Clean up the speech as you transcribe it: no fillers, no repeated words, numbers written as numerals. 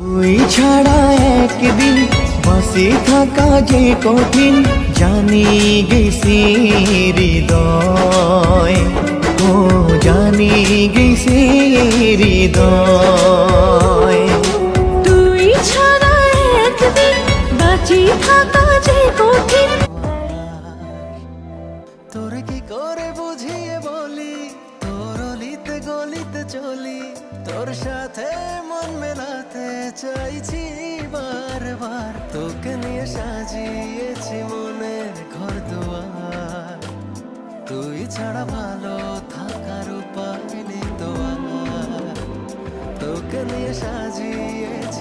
তুই ছাড়া একদিন বাসে থাকা যে কঠিন জানি গেছি হৃদয়, ও জানি গেছি হৃদয়। তুই ছাড়া একদিন বাঁচি থাকা যে কঠিন। তোরে কি করে বুঝিয়ে বলি, তোর অলিতে গলিতে চলি, তোর সাথে মন মেলাতে চাইছি বারবার। তোকে নিয়ে সাজিয়েছি মনের ঘর দুয়ার, তুই ছাড়া ভালো থাকার উপায় নেই তো আর। তোকে নিয়ে সাজিয়েছি